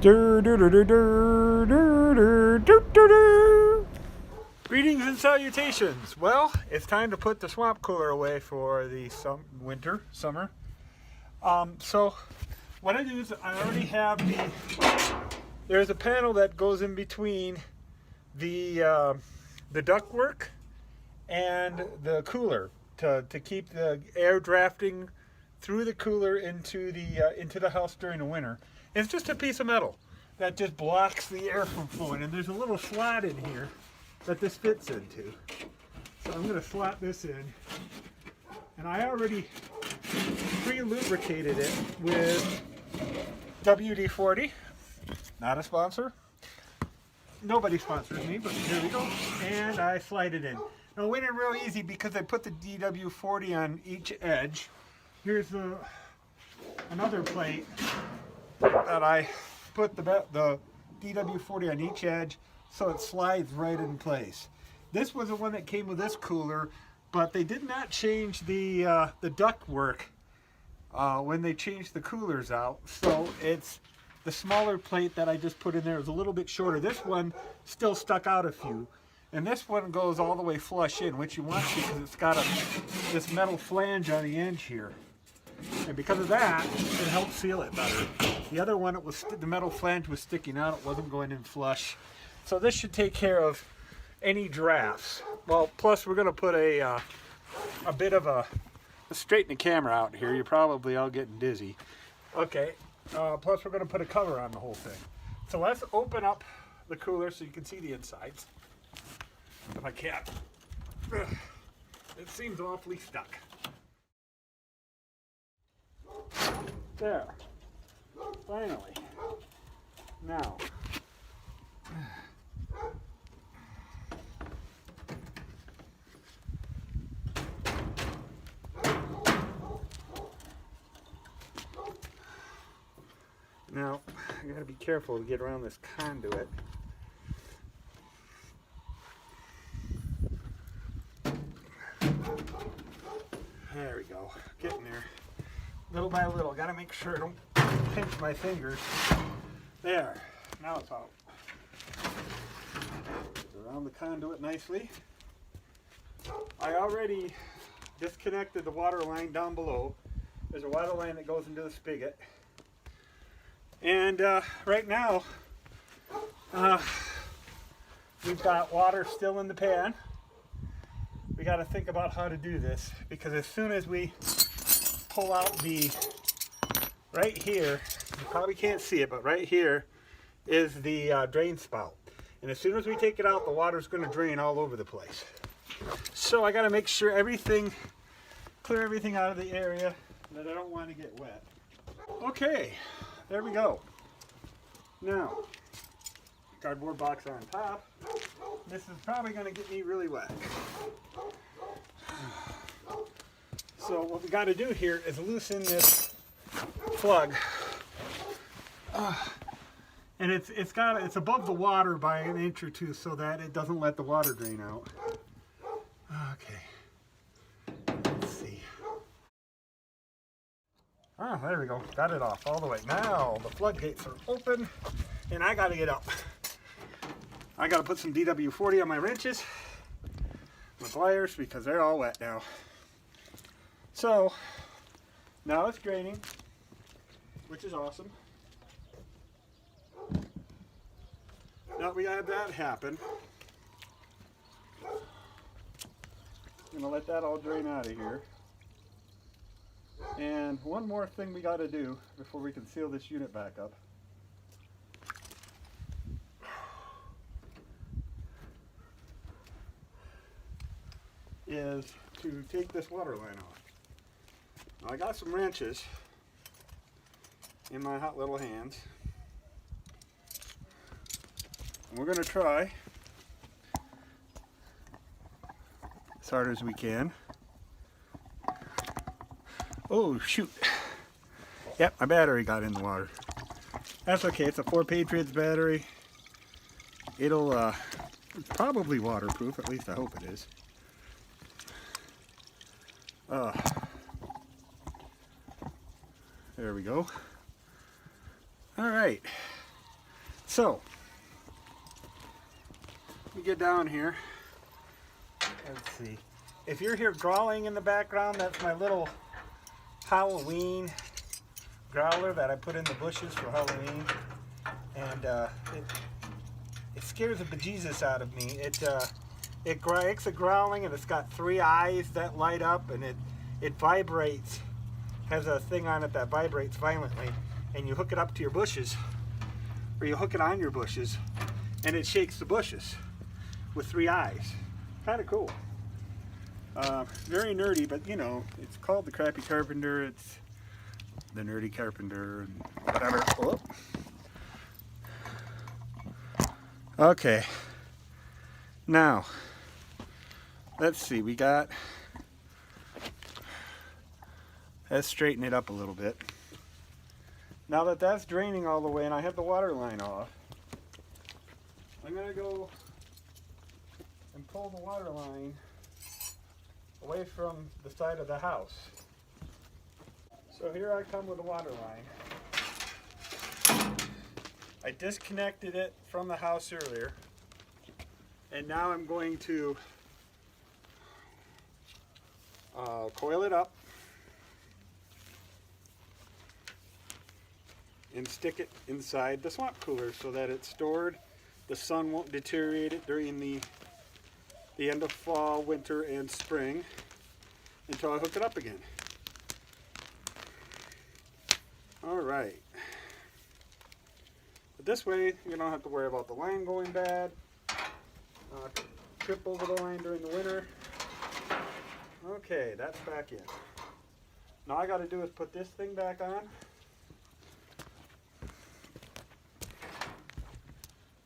Greetings and salutations. Well, it's time to put the swamp cooler away for the summer. So what I do is I already have there's a panel that goes in between the ductwork and the cooler to keep the air drafting through the cooler into the house during the winter. It's just a piece of metal that just blocks the air from flowing, and there's a little slot in here that this fits into. So I'm going to slot this in, and I already pre-lubricated it with WD-40. Not a sponsor. Nobody sponsors me, but here we go. And I slide it in. Now, it went in real easy because I put the DW40 on each edge. Here's another plate that I put the DW40 on each edge so it slides right in place. This was the one that came with this cooler, but they did not change the duct work when they changed the coolers out. So it's the smaller plate that I just put in there is a little bit shorter. This one still stuck out a few. And this one goes all the way flush in, which you want because it's got this metal flange on the edge here. And because of that, it helps seal it better. The other one, the metal flange was sticking out. It wasn't going in flush. So this should take care of any drafts. Well, plus we're going to put a bit of let's straighten the camera out here. You're probably all getting dizzy. Okay. Plus we're going to put a cover on the whole thing. So let's open up the cooler so you can see the insides. If I can't. It seems awfully stuck. There. Finally. Now. Now, I gotta be careful to get around this conduit. There we go. Getting there. Little by little. Got to make sure I don't pinch my fingers. There. Now it's out. Around the conduit nicely. I already disconnected the water line down below. There's a water line that goes into the spigot. And right now, we've got water still in the pan. We got to think about how to do this, because as soon as we pull out right here, you probably can't see it, but right here is the drain spout. And as soon as we take it out, the water's going to drain all over the place. So I got to make sure clear everything out of the area that I don't want to get wet. Okay, there we go. Now, cardboard box on top. This is probably going to get me really wet. So what we got to do here is loosen this plug, and it's above the water by an inch or two so that it doesn't let the water drain out. Okay, let's see. Ah, there we go. Got it off all the way. Now the floodgates are open, and I got to get up. I got to put some DW40 on my wrenches with pliers because they're all wet now. So now it's draining, which is awesome. Now we have that happen. I'm gonna let that all drain out of here. And one more thing we got to do before we can seal this unit back up. Is to take this water line off. Now, I got some wrenches in my hot little hands, and we're going to try as hard as we can. Oh shoot, yep, my battery got in the water. That's okay, it's a 4 Patriots battery. It's probably waterproof, at least I hope it is. There we go. All right. So, we get down here. Let's see. If you're here growling in the background, that's my little Halloween growler that I put in the bushes for Halloween. And it scares the bejesus out of me. It's a growling, and it's got 3 eyes that light up, and it vibrates. Has a thing on it that vibrates violently, and you hook it up to your bushes, or you hook it on your bushes, and it shakes the bushes with 3 eyes. Kind of cool. Very nerdy, but you know, it's called the Crappy Carpenter. It's the Nerdy Carpenter, and whatever. Oh. Okay. Now, let's see. Let's straighten it up a little bit. Now that that's draining all the way and I have the water line off, I'm going to go and pull the water line away from the side of the house. So here I come with the water line. I disconnected it from the house earlier, and now I'm going to coil it up and stick it inside the swamp cooler so that it's stored. The sun won't deteriorate it during the end of fall, winter, and spring until I hook it up again. All right. But this way, you don't have to worry about the line going bad, trip over the line during the winter. Okay, that's back in. Now all I got to do is put this thing back on.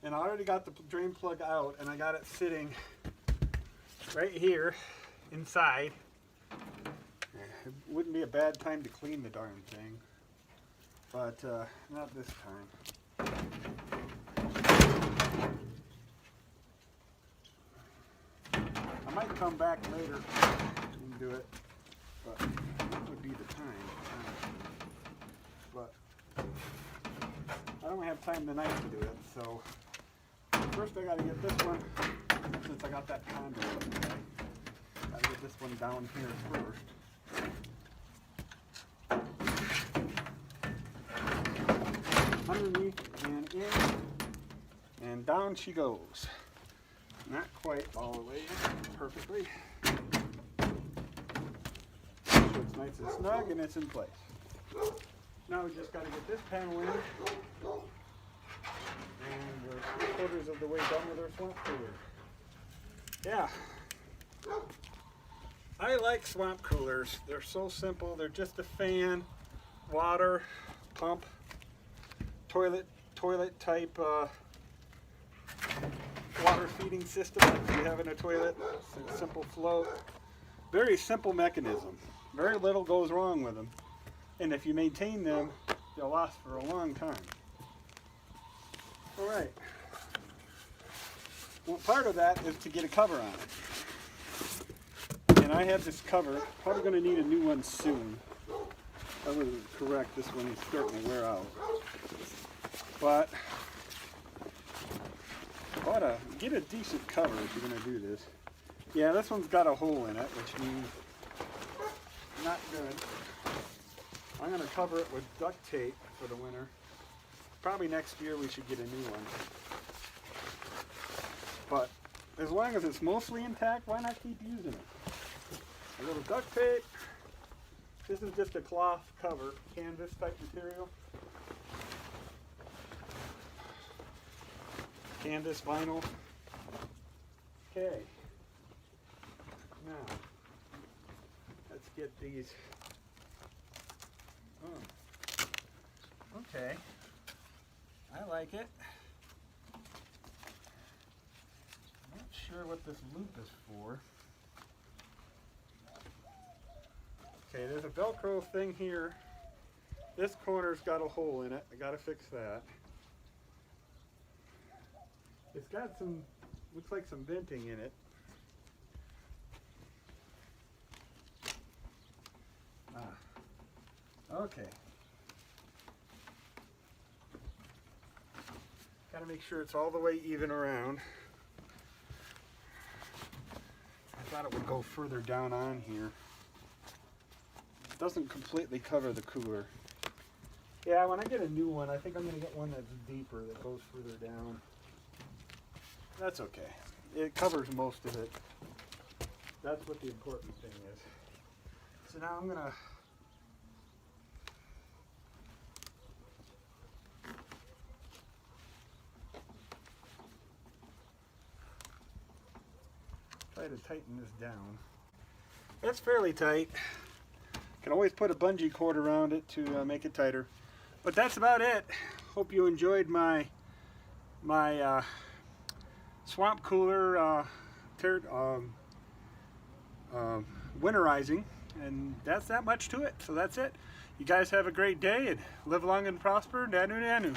And I already got the drain plug out, and I got it sitting right here inside. It wouldn't be a bad time to clean the darn thing, but not this time. I might come back later and do it, but that would be the time. But I don't have time tonight to do it, so first I got to get this one, since I got that conduit. Got to get this one down here first. Underneath and in, and down she goes. Not quite all the way in perfectly. So it's nice and snug and it's in place. Now we just got to get this panel in. And we're 3/4 of the way done with our swamp cooler. Yeah. I like swamp coolers. They're so simple. They're just a fan, water, pump, toilet type water feeding system like you have in a toilet. It's a simple flow. Very simple mechanism. Very little goes wrong with them. And if you maintain them, they'll last for a long time. All right. Well, part of that is to get a cover on it. And I have this cover. Probably going to need a new one soon. I was correct. This one is starting to wear out. But I ought to get a decent cover if you're going to do this. Yeah, this one's got a hole in it, which means not good. I'm going to cover it with duct tape for the winter. Probably next year we should get a new one. But as long as it's mostly intact, why not keep using it? A little duct tape. This is just a cloth cover, canvas type material. Canvas vinyl. Okay. Now, let's get these. Oh. Okay. I like it. I'm not sure what this loop is for. Okay, there's a Velcro thing here. This corner's got a hole in it. I gotta fix that. It's got some, looks like some venting in it. Okay. Gotta make sure it's all the way even around. I thought it would go further down on here. It doesn't completely cover the cooler. Yeah, when I get a new one, I think I'm gonna get one that's deeper, that goes further down. That's okay. It covers most of it. That's what the important thing is. So now I'm gonna try to tighten this down. It's fairly tight. Can always put a bungee cord around it to make it tighter. But that's about it. Hope you enjoyed my swamp cooler winterizing, and that's that much to it. So that's it. You guys have a great day and live long and prosper. Nanu nanu.